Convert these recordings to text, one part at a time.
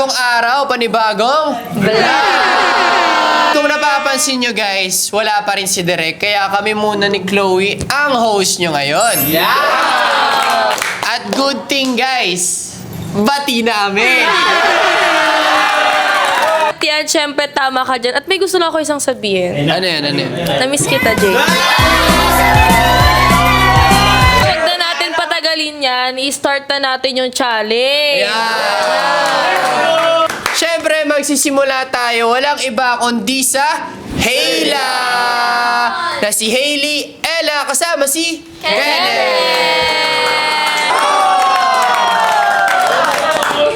Panibagong araw, panibagong vlog! Kung napapansin nyo guys, wala pa rin si Derek, kaya kami muna ni Chloe ang host nyo ngayon. Yeah! At good thing guys, bati namin! Yan, syempre tama ka dyan. At may gusto lang ako isang sabihin. Ano yan, ano yan? Na-miss kita, Jake. Huwag na natin patagalin yan. I-start na natin yung challenge. Yeah! Siyempre, magsisimula tayo. Walang iba kundi sa Hayla! Na si Hailey, Ella, kasama si Kenneth!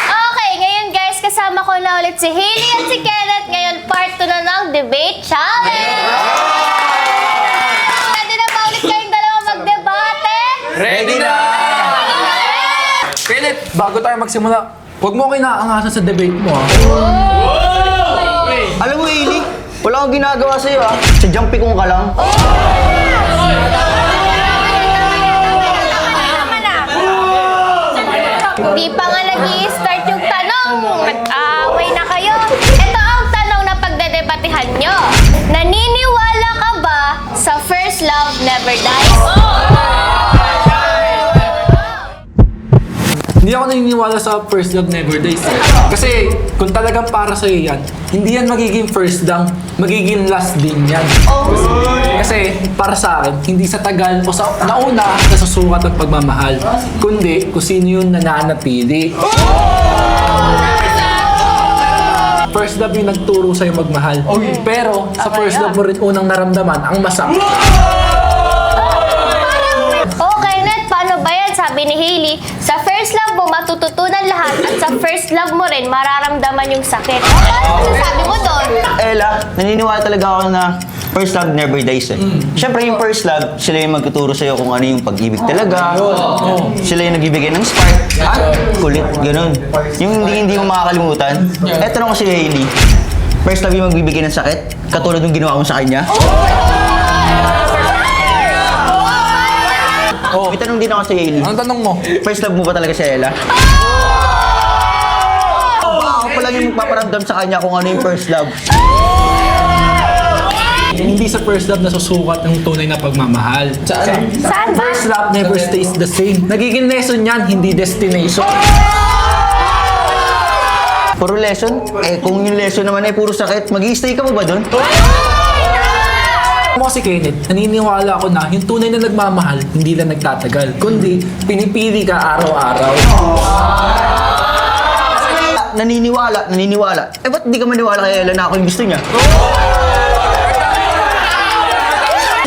Okay, ngayon guys, kasama ko na ulit si Hailey at si Kenneth. Ngayon, part 2 na ng debate challenge! Ready na ba ulit kayong dalawa magdebate? Ready na! Kenneth, bago tayo magsimula, huwag mo kinaangasan sa debate mo, ha? Alam mo, Hailey, wala akong ginagawa sa'yo, ha? Sadyang pikong ka lang. Hindi pa nga nag-i-start yung tanong. Nag-aaway na kayo. Ito ang tanong na pagdedebatehan nyo. Naniniwala ka ba sa first love never dies? Hindi ako naniniwala sa first love never dies. Kasi kung talagang para sa'yo yan, hindi yan magiging first lang, magiging last din yan. Kasi para sa akin, hindi sa tagal o sa nauna na susukat ang pagmamahal, kundi kung sino yung nananatili. First love yung nagturo sa'yo magmahal. Pero sa first love mo rin unang naramdaman ang masakit. Okay, Net, paano ba yan? Sabi ni Hailey, sa first love mo matututunan lahat at sa first love mo rin mararamdaman yung sakit. Ano sabi mo doon? Ella, naniniwala talaga ako na first love never dies, eh. Siyempre, yung first love, sila yung magtuturo sa'yo kung ano yung pag-ibig talaga. Sila yung nagbibigay ng spark. Kulit, ganun. Yung hindi mo makakalimutan. Eto lang kasi, Hailey. First love yung magbibigay ng sakit, katulad ng ginawa mo sa kanya. May tanong din ako sa Hailey. Anong tanong mo? First love mo ba talaga si Ella? Ako pa lang yung magpaparamdam sa kanya kung ano yung first love. Hindi sa first love nasusukat ng tunay na pagmamahal. Saan ba? First love never stays the same. Nagiging lesson yan, hindi destination. Puro lesson? Eh, kung yung lesson naman ay puro sakit, mag-i-stay ka mo ba dun? Ako si Kenneth, naniniwala ako na yung tunay na nagmamahal, hindi lang nagtatagal, kundi pinipili ka araw-araw. Naniniwala. Eh, ba't di ka maniwala kay Ella na ako yung gusto niya?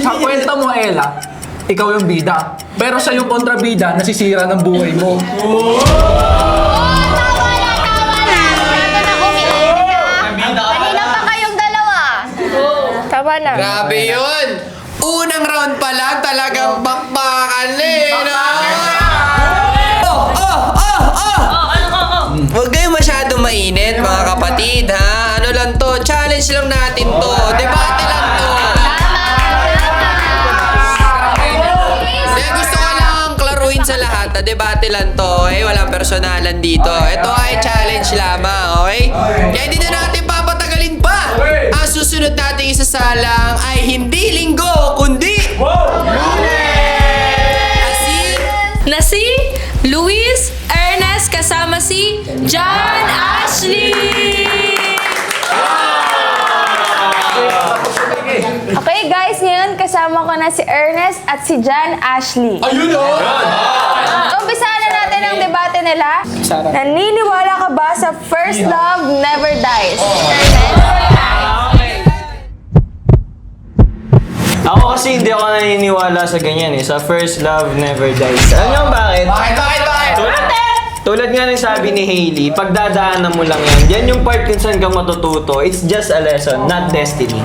Sa kwenta mo, Ella, ikaw yung bida. Pero siya yung kontrabida, nasisira ng buhay mo. Kanina pa kayong dalawa. Tama na. Grabe yun! Unang round pa lang, talagang bakbakan eh! No? Huwag kayo masyado mainit, mga kapatid, ha? Ano lang to? Challenge lang natin to. Debate lang to. Gusto ko lang klaruin sa lahat na debate lang to, okay? Walang personalan dito. Ito ay challenge lamang, okay? Kaya hindi na natin papatagalin pa. Ang susunod nating isasalang ay hindi linggo, kundi Na si Luis Ernest kasama si John Ashley! Okay guys, ngayon kasama ko na si Ernest at si John Ashley. Ayun o! Umpisahan na natin ang debate nila. Naniniwala ka ba sa first love never dies? Ako kasi hindi ako naniniwala sa ganyan eh. Sa first love never dies. Alam niyo bakit? Bakit? Tulad nga ng sabi ni Hailey, pagdadaanan mo lang yan. Yan yung part kung saan ka matututo. It's just a lesson, not destiny.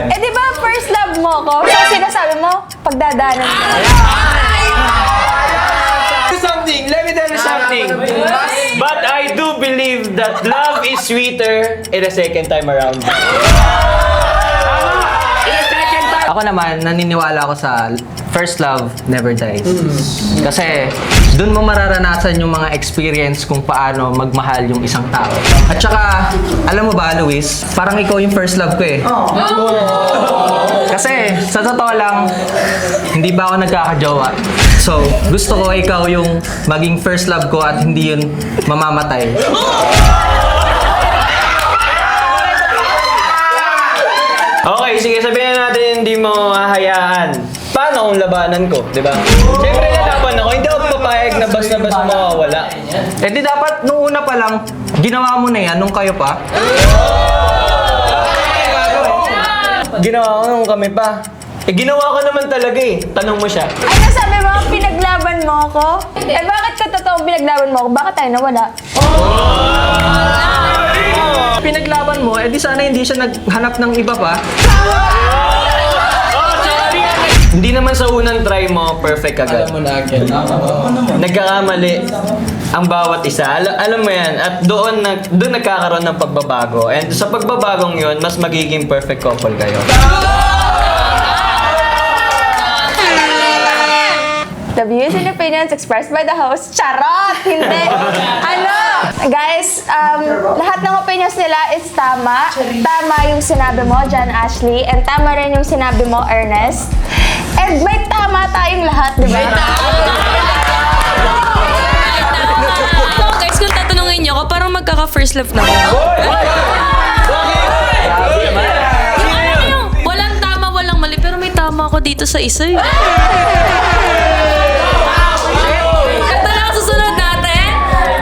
Eh di ba first love mo ko? So sinasabi mo, pagdadaanan mo. Let me tell you something. But I do believe that love is sweeter in a second time around. In a second time Ako naman, naniniwala ako sa first love never dies. Kasi dun mo mararanasan yung mga experience kung paano magmahal yung isang tao. At saka, alam mo ba, Luis, parang ikaw yung first love ko eh. Kasi, sa totoo lang, hindi ba ako nagkakajowa. So, gusto ko ikaw yung maging first love ko at hindi yun mamamatay. Okay, sige, sabihin natin hindi mo hahayaan. Paano kung labanan ko, di ba? Siyempre lalaban ako, hindi ako papayag na basta-basta mawawala. Eh di dapat, nung una pa lang, ginawa mo na yan nung kayo pa. Ginawa ko nung kami pa. Eh, ginawa ko naman talaga eh. Tanong mo siya. Ano sabi mo? Pinaglaban mo ako? Eh bakit ka totoong pinaglaban mo ako? Bakit tayo nawala? Pinaglaban mo, eh di sana hindi siya naghanap ng iba pa. Hindi naman sa unang try mo, perfect agad. Alam mo na agad. Nagkakamali ang bawat isa. Alam mo yan. At doon nagkakaroon ng pagbabago. And sa pagbabagong yun, mas magiging perfect couple kayo. The views and opinions expressed by the host. Charot! Hindi! Ano? Guys, lahat ng opinions nila is tama. Tama yung sinabi mo, John Ashley. And tama rin yung sinabi mo, Ernest. And may tama tayong lahat, di ba? Guys, kung tatanungin niyo ako, parang magkaka-first love na ako. Walang tama, walang mali, pero may tama ako dito sa isa eh. Ito na ang susunod natin,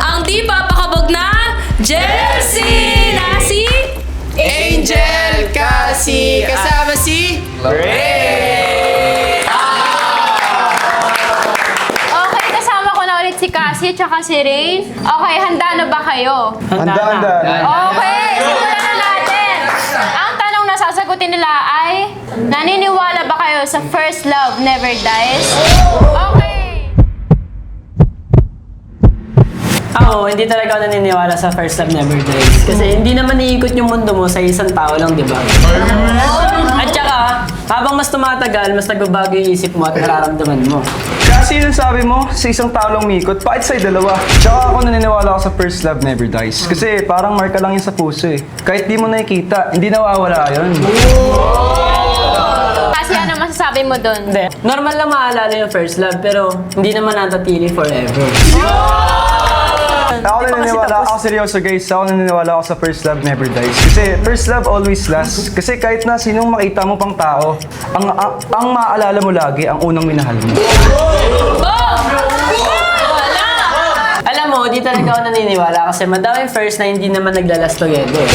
ang di papakabog na Jelsie na si... Angel Cassie, kasama si Okay, kasama ko na ulit si Cassie at si Rain. Okay, handa na ba kayo? Handa. Okay, simulan na natin. Ang tanong na sasagutin nila ay, naniniwala ba kayo sa first love never dies? Okay. Ako, hindi talaga ako naniniwala sa first love never dies. Kasi hindi naman iikot yung mundo mo sa isang tao lang, di ba? At saka, habang mas tumatagal, mas nagbabago yung isip mo at nararamdaman mo. Kasi yung sabi mo, sa isang tao lang umikot, bakit sa'yo dalawa? Tsaka ako naniniwala ako sa first love never dies. Kasi parang marka lang yun sa puso eh. Kahit di mo nakikita, hindi nawawala yun. Kasi ano masasabi mo dun? Hindi. Normal lang maalala yung first love, pero hindi naman natatili forever. Ako naniniwala, ako seryoso guys, ako naniniwala ako sa first love never dies. Kasi first love always lasts. Kasi kahit na sinong makita mo pang tao, ang maaalala mo lagi, ang unang minahal mo. Alam mo, di talaga ako naniniwala kasi madaming first na hindi naman naglalast together.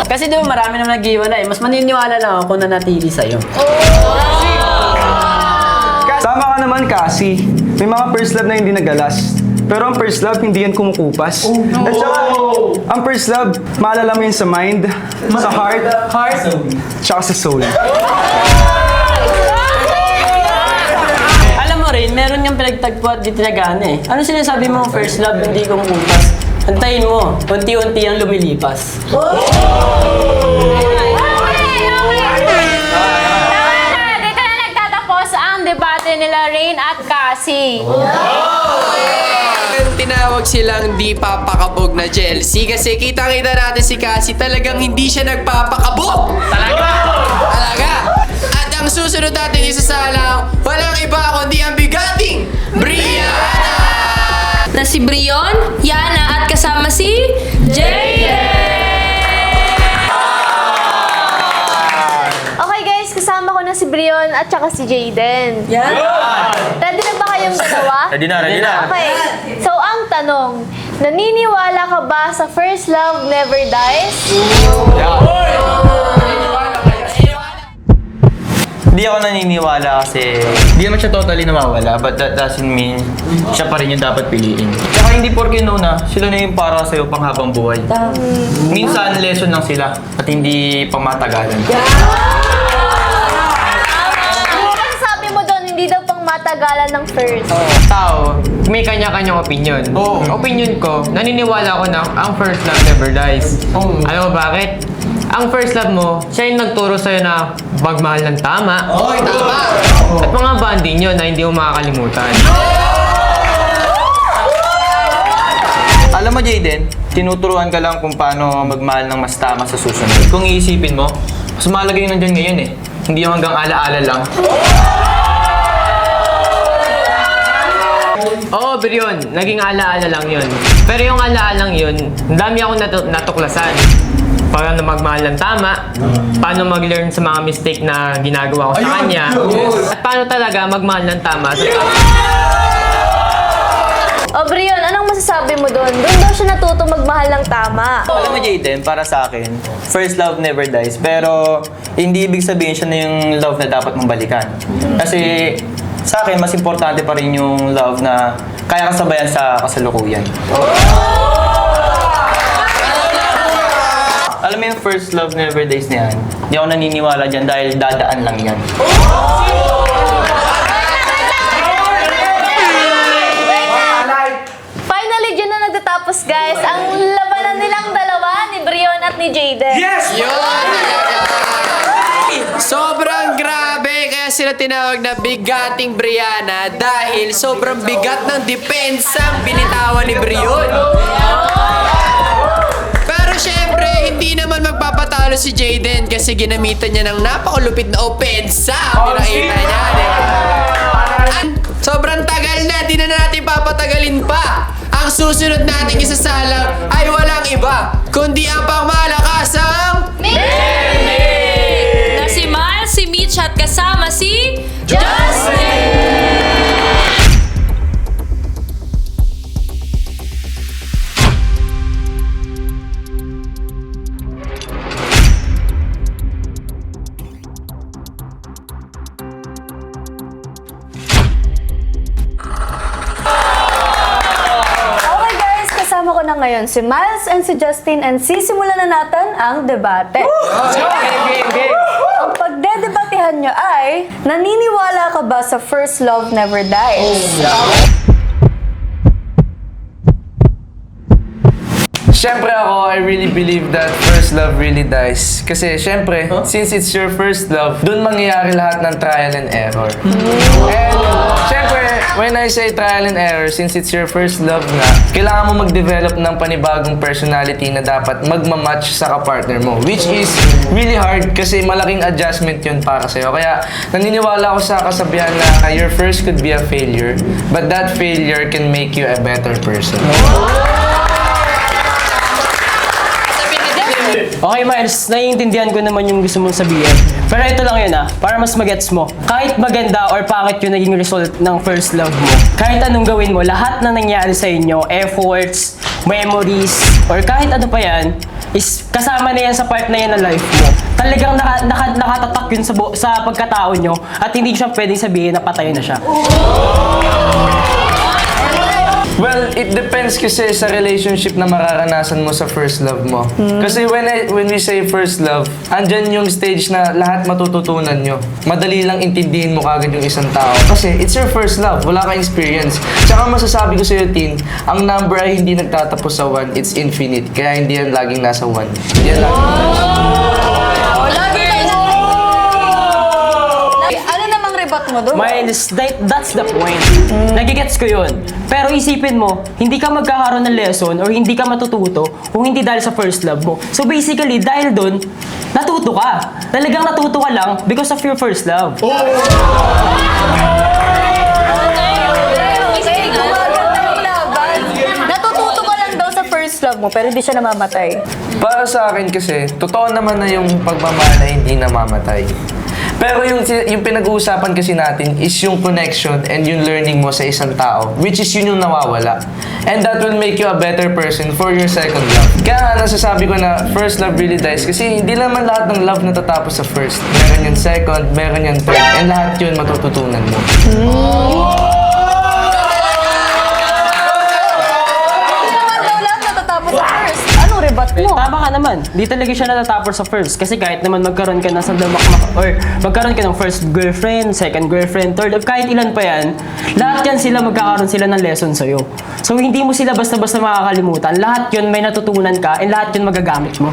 Kasi di ba marami naman nag-iwalay, mas maniniwala lang ako kung nanatili sa'yo. Tama ka naman kasi, may mga first love na hindi nag-last. Pero ang first love, hindi yan kumukupas. At saka, ang first love, maalala mo yun sa mind, sa heart, tsaka sa soul. Alam mo rin, meron niyang pinagtagpo at di tinagana eh. Ano sinasabi mo first love, hindi kumukupas? Antayin mo, unti-unti ang lumilipas. Dito na nagtatapos ang debate nila Rain at Cassie. Tinawag silang di papakabog na Jelsie kasi kitang-kita natin si Cassie talagang hindi siya nagpapakabog. Talaga. At ang susunod natin isasalang walang iba kundi ang bigating Brianna. Na si Brion, Yana at kasama si Jayden. Okay guys, kasama ko na si Brion at saka si Jayden. Yan? Ready na ba kayong dalawa? Ready na. Okay. So ang tanong, naniniwala ka ba sa first love never dies? Hindi ako naniniwala kasi hindi naman siya totally nawawala, but that doesn't mean siya pa rin yung dapat piliin. Tsaka hindi porke una, sila na yung para sa'yo pang habang buhay. Minsan, lesson lang sila at hindi pamatagalan. Ano sabi mo doon, hindi daw pang matagalan ng first? Tao, may kanya-kanyang opinion. Opinion ko, naniniwala ko na ang first love never dies. Alam mo bakit? ang first love mo, siya yung nagturo sa'yo na magmahal ng tama. Oy, tama! At mga bonding nyo na hindi mo makakalimutan. Alam mo, Jayden, tinuturuan ka lang kung paano magmahal ng mas tama sa susunod. Kung iisipin mo, mas mahalaga yun nandyan ngayon eh. Hindi yung hanggang alaala lang. Oo, pero yun, naging alaala lang yun. Pero yung alaalang yun, ang dami akong natuklasan. Paano magmahal ng tama, paano mag-learn sa mga mistake na ginagawa ko sa kanya, at paano talaga magmahal ng tama sa O Brion, anong masasabi mo doon? Doon daw siya natuto magmahal ng tama. Alam mo, Jayden, para sa akin, first love never dies. Pero hindi ibig sabihin siya na yung love na dapat mong balikan. Kasi sa akin, mas importante pa rin yung love na kaya kasabayan sa kasalukuyan. Alam mo yung first love never dies na yan? Hindi ako naniniwala dyan dahil dadaan lang yan. Finally, dyan na nagtatapos guys. Ang labanan nilang dalawa, ni Brion at ni Jayden. Yun talaga! Sobrang grabe, kaya sila tinawag na bigating Brianna dahil sobrang bigat ng depensang binitawan ni Brion. Pero syempre, hindi naman magpapatalo si Jayden kasi ginamitan niya ng napakalupit na opensa. Pinakita niya, sobrang tagal na, di na natin papatagalin pa. Ang susunod nating isasalang ay walang iba, kundi ang pangmalakasang Na si Miles, si Mitch at kasama si Justin! Okay guys, kasama ko na ngayon si Miles and si Justin and sisimulan na natin ang debate. Ang pagdedebatehan nyo ay, naniniwala ka ba sa first love never dies? Siyempre ako, I really believe that first love really dies. Kasi siyempre, since it's your first love, dun mangyayari lahat ng trial and error. And siyempre, when I say trial and error, since it's your first love na, kailangan mo mag-develop ng panibagong personality na dapat magmamatch sa kapartner mo. Which is really hard kasi malaking adjustment yun para sa'yo. Kaya naniniwala ako sa kasabihan na your first could be a failure, but that failure can make you a better person. Okay, Miles, naiintindihan ko naman yung gusto mong sabihin. Pero ito lang yun para mas magets mo. Kahit maganda or pangit yung naging result ng first love mo, kahit anong gawin mo, lahat na nangyari sa inyo, efforts, memories, or kahit ano pa yan, is kasama na yan sa part na yan ng life mo. Talagang nakatatak yun sa pagkatao nyo at hindi siya pwedeng sabihin na patay na siya. Well, it depends kasi sa relationship na mararanasan mo sa first love mo. Kasi when we say first love, andyan yung stage na lahat matututunan nyo. Madali lang intindihin mo kagad yung isang tao. Kasi it's your first love, wala kang experience. Tsaka masasabi ko sa'yo, Tin, ang number ay hindi nagtatapos sa 1, it's infinite. Kaya hindi yan laging nasa 1. Hindi yan laging nasa 1. Ano namang rebat mo doon? Miles, that's the point. Nagigets ko yun. Pero isipin mo, hindi ka magkakaroon ng lesson or hindi ka matututo kung hindi dahil sa first love mo. So basically, dahil dun, natuto ka. Talagang natuto ka lang because of your first love. Natututo ka lang daw sa first love mo pero hindi siya namamatay. Para sa akin kasi, totoo naman na yung pagmamahal ay hindi namamatay. Pero yung pinag-uusapan kasi natin is yung connection and yung learning mo sa isang tao, which is yun yung nawawala. And that will make you a better person for your second love. Kaya nga nasasabi ko na first love really dies kasi hindi naman lahat ng love natatapos sa first. Meron yung second, meron yung third, and lahat yun matututunan mo. Hindi naman daw lahat natatapos sa first. Anong rebat mo? Tama ka naman. Di talaga siya natatapos sa first. Kasi kahit naman magkaroon ka na sa damakmak or magkaroon ka ng first girlfriend, second girlfriend, third, or kahit ilan pa yan, lahat yan sila magkakaroon sila ng lesson sa'yo. So hindi mo sila basta-basta makakalimutan. Lahat yun may natutunan ka and lahat yun magagamit mo.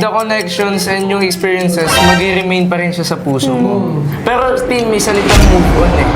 the connections and yung experiences, mag-remain pa rin siya sa puso mo. Pero still, may salitang move on eh.